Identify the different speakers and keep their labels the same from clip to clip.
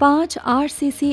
Speaker 1: 5 RCC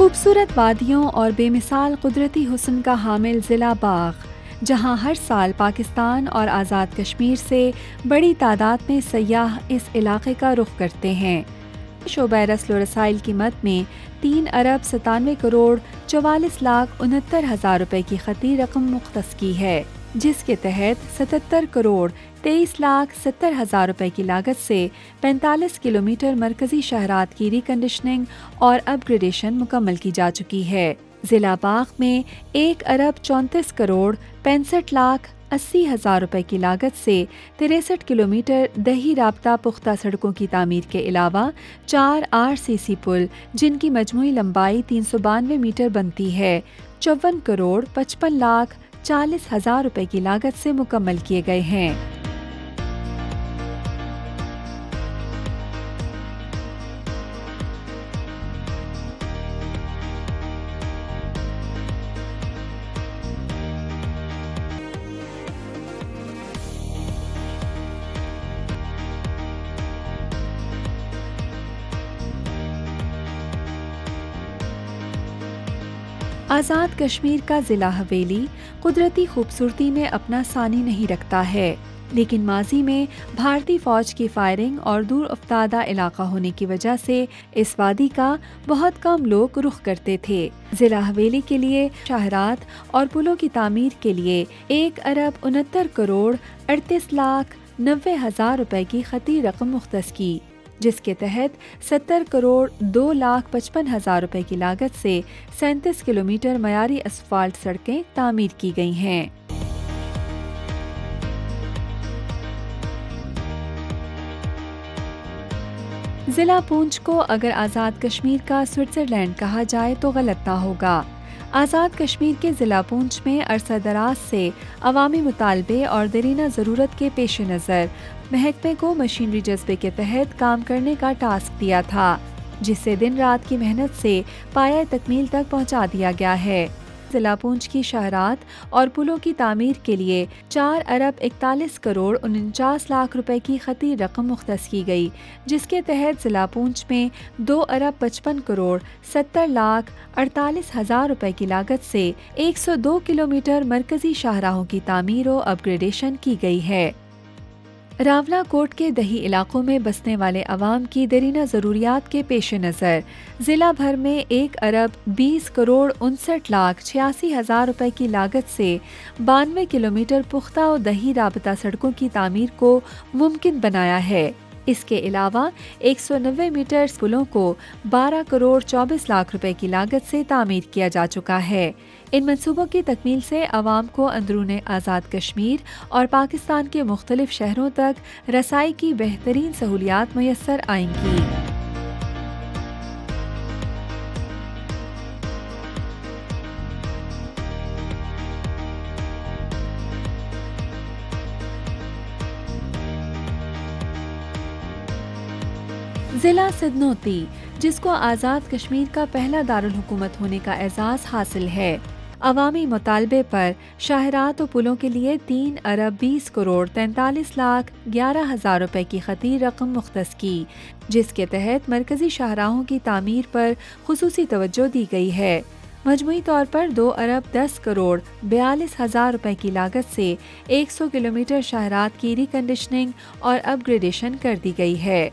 Speaker 1: خوبصورت وادیوں اور بے مثال قدرتی حسن کا حامل ضلع باغ، جہاں ہر سال پاکستان اور آزاد کشمیر سے بڑی تعداد میں سیاح اس علاقے کا رخ کرتے ہیں۔ شعبہ رسل و رسائل کی مد میں 3,97,44,69,69 روپے کی خطی رقم مختص کی ہے، جس کے تحت 77,23,70,000 روپے کی لاگت سے 45 کلومیٹر مرکزی شہرات کی ریکنڈیشننگ اور اپ گریڈیشن مکمل کی جا چکی ہے۔ ضلع باغ میں 1,34,65,80,000 روپے کی لاگت سے 63 کلومیٹر دیہی رابطہ پختہ سڑکوں کی تعمیر کے علاوہ 4 RCC پل، جن کی مجموعی لمبائی 392 میٹر بنتی ہے، 54,55,40,000 روپے کی لاگت سے مکمل کیے گئے ہیں۔ آزاد کشمیر کا ضلع حویلی قدرتی خوبصورتی میں اپنا ثانی نہیں رکھتا ہے، لیکن ماضی میں بھارتی فوج کی فائرنگ اور دور افتادہ علاقہ ہونے کی وجہ سے اس وادی کا بہت کم لوگ رخ کرتے تھے۔ ضلع حویلی کے لیے شاہراہات اور پلوں کی تعمیر کے لیے 1,69,38,90,000 روپے کی خطی رقم مختص کی، جس کے تحت 70,02,55,000 روپے کی لاگت سے 37 کلومیٹر معیاری اسفالٹ سڑکیں تعمیر کی گئی ہیں۔ ضلع پونچھ کو اگر آزاد کشمیر کا سوئٹزرلینڈ کہا جائے تو غلط نہ ہوگا۔ آزاد کشمیر کے ضلع پونچھ میں عرصہ دراز سے عوامی مطالبے اور دیرینہ ضرورت کے پیش نظر محکمے کو مشینری جذبے کے تحت کام کرنے کا ٹاسک دیا تھا، جسے دن رات کی محنت سے پایہ تکمیل تک پہنچا دیا گیا ہے۔ ضلع پونچھ کی شاہراہات اور پلوں کی تعمیر کے لیے 4,41,49,00,000 روپے کی خطی رقم مختص کی گئی، جس کے تحت ضلع پونچھ میں 2,55,70,48,000 روپے کی لاگت سے 102 کلومیٹر مرکزی شاہراہوں کی تعمیر و اپ گریڈیشن کی گئی ہے۔ راولا کوٹ کے دیہی علاقوں میں بسنے والے عوام کی دیرینہ ضروریات کے پیش نظر ضلع بھر میں 1,20,59,86,000 روپے کی لاگت سے 92 کلومیٹر پختہ و دیہی رابطہ سڑکوں کی تعمیر کو ممکن بنایا ہے۔ اس کے علاوہ 190 میٹر پلوں کو 12,24,00,000 روپے کی لاگت سے تعمیر کیا جا چکا ہے۔ ان منصوبوں کی تکمیل سے عوام کو اندرون آزاد کشمیر اور پاکستان کے مختلف شہروں تک رسائی کی بہترین سہولیات میسر آئیں گی۔ ضلع سدنوتی، جس کو آزاد کشمیر کا پہلا دارالحکومت ہونے کا اعزاز حاصل ہے، عوامی مطالبے پر شاہراہات و پلوں کے لیے 3,20,43,11,000 روپے کی خطی رقم مختص کی، جس کے تحت مرکزی شاہراہوں کی تعمیر پر خصوصی توجہ دی گئی ہے۔ مجموعی طور پر 2,10,42,000 روپے کی لاگت سے 100 کلومیٹر شاہراہات کی ریکنڈیشننگ اور اپ گریڈیشن کر دی گئی ہے۔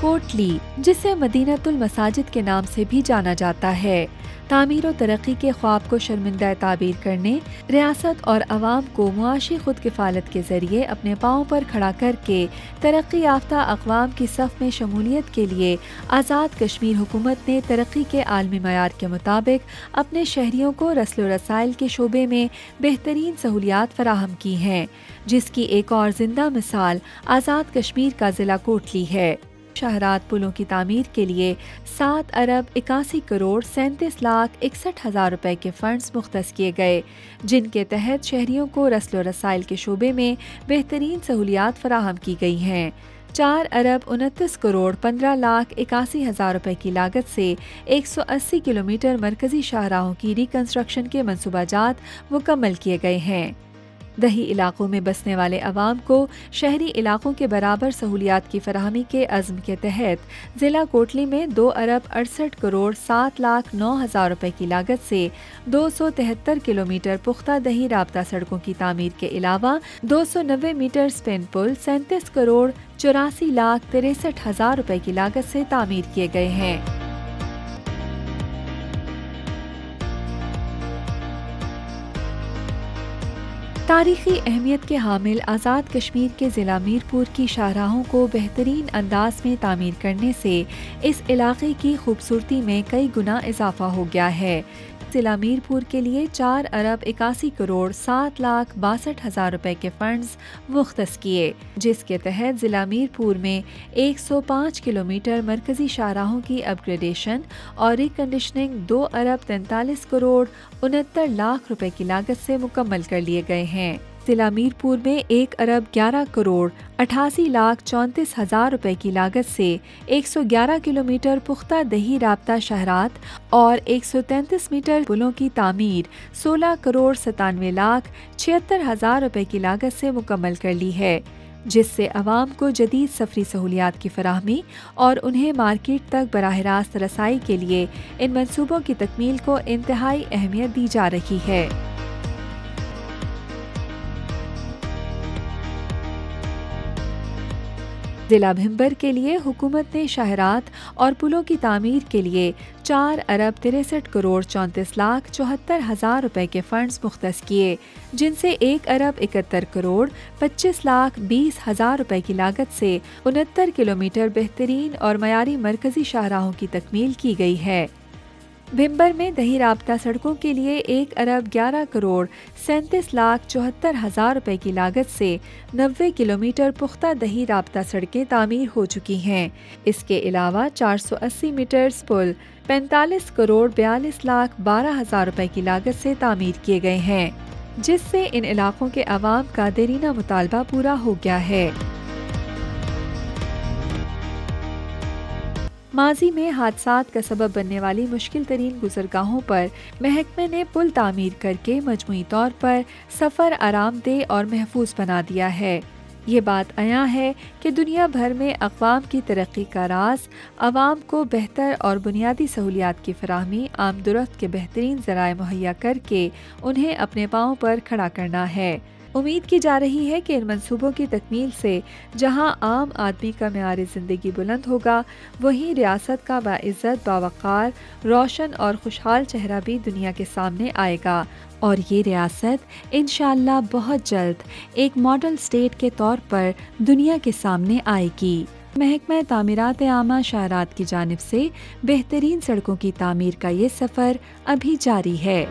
Speaker 1: کوٹلی، جسے مدینۃ المساجد کے نام سے بھی جانا جاتا ہے، تعمیر و ترقی کے خواب کو شرمندہ تعبیر کرنے، ریاست اور عوام کو معاشی خود کفالت کے ذریعے اپنے پاؤں پر کھڑا کر کے ترقی یافتہ اقوام کی صف میں شمولیت کے لیے آزاد کشمیر حکومت نے ترقی کے عالمی معیار کے مطابق اپنے شہریوں کو رسل و رسائل کے شعبے میں بہترین سہولیات فراہم کی ہیں، جس کی ایک اور زندہ مثال آزاد کشمیر کا ضلع کوٹلی ہے۔ شاہراہات پلوں کی تعمیر کے لیے 7,81,37,61,000 روپے کے فنڈز مختص کیے گئے، جن کے تحت شہریوں کو رسل و رسائل کے شعبے میں بہترین سہولیات فراہم کی گئی ہیں۔ 4,29,15,81,000 روپے کی لاگت سے 180 کلومیٹر مرکزی شاہراہوں کی ریکنسٹرکشن کے منصوبہ جات مکمل کیے گئے ہیں۔ دیہی علاقوں میں بسنے والے عوام کو شہری علاقوں کے برابر سہولیات کی فراہمی کے عزم کے تحت ضلع کوٹلی میں 2,68,67,09,000 روپے کی لاگت سے 273 کلومیٹر پختہ دیہی رابطہ سڑکوں کی تعمیر کے علاوہ 290 میٹر سپین پل 37,84,63,000 روپے کی لاگت سے تعمیر کیے گئے ہیں۔ تاریخی اہمیت کے حامل آزاد کشمیر کے ضلع میرپور کی شاہراہوں کو بہترین انداز میں تعمیر کرنے سے اس علاقے کی خوبصورتی میں کئی گنا اضافہ ہو گیا ہے۔ ضلع میرپور کے لیے 4,81,07,62,000 روپے کے فنڈز مختص کیے، جس کے تحت ضلع میرپور میں 105 کلومیٹر مرکزی شاہراہوں کی اپ گریڈیشن اور ریکنڈیشننگ 2,43,69,00,000 روپے کی لاگت سے مکمل کر لیے گئے ہیں۔ ضلع میرپور میں 1,11,88,34,000 روپے کی لاگت سے 111 کلومیٹر پختہ دیہی رابطہ شاہراہات اور 133 میٹر پلوں کی تعمیر 16,97,76,000 روپے کی لاگت سے مکمل کر لی ہے، جس سے عوام کو جدید سفری سہولیات کی فراہمی اور انہیں مارکیٹ تک براہ راست رسائی کے لیے ان منصوبوں کی تکمیل کو انتہائی اہمیت دی جا رہی ہے۔ ضلع بھمبر کے لیے حکومت نے شاہراہات اور پلوں کی تعمیر کے لیے 4,63,34,74,000 روپے کے فنڈز مختص کیے، جن سے 1,71,25,20,000 روپے کی لاگت سے 69 کلومیٹر بہترین اور معیاری مرکزی شاہراہوں کی تکمیل کی گئی ہے۔ بھمبر میں دیہی رابطہ سڑکوں کے لیے 1,11,37,74,000 روپے کی لاگت سے 90 کلومیٹر پختہ دیہی رابطہ سڑکیں تعمیر ہو چکی ہیں۔ اس کے علاوہ 480 میٹرز پل 45,42,12,000 روپے کی لاگت سے تعمیر کیے گئے ہیں، جس سے ان علاقوں کے عوام کا دیرینہ مطالبہ پورا ہو گیا ہے۔ ماضی میں حادثات کا سبب بننے والی مشکل ترین گزرگاہوں پر محکمے نے پل تعمیر کر کے مجموعی طور پر سفر آرام دہ اور محفوظ بنا دیا ہے۔ یہ بات عیاں ہے کہ دنیا بھر میں اقوام کی ترقی کا راز عوام کو بہتر اور بنیادی سہولیات کی فراہمی، آمد و رفت کے بہترین ذرائع مہیا کر کے انہیں اپنے پاؤں پر کھڑا کرنا ہے۔ امید کی جا رہی ہے کہ ان منصوبوں کی تکمیل سے جہاں عام آدمی کا معیار زندگی بلند ہوگا، وہیں ریاست کا باعزت، باوقار، روشن اور خوشحال چہرہ بھی دنیا کے سامنے آئے گا، اور یہ ریاست انشاءاللہ بہت جلد ایک ماڈل اسٹیٹ کے طور پر دنیا کے سامنے آئے گی۔ محکمہ تعمیرات عامہ شاہراہات کی جانب سے بہترین سڑکوں کی تعمیر کا یہ سفر ابھی جاری ہے۔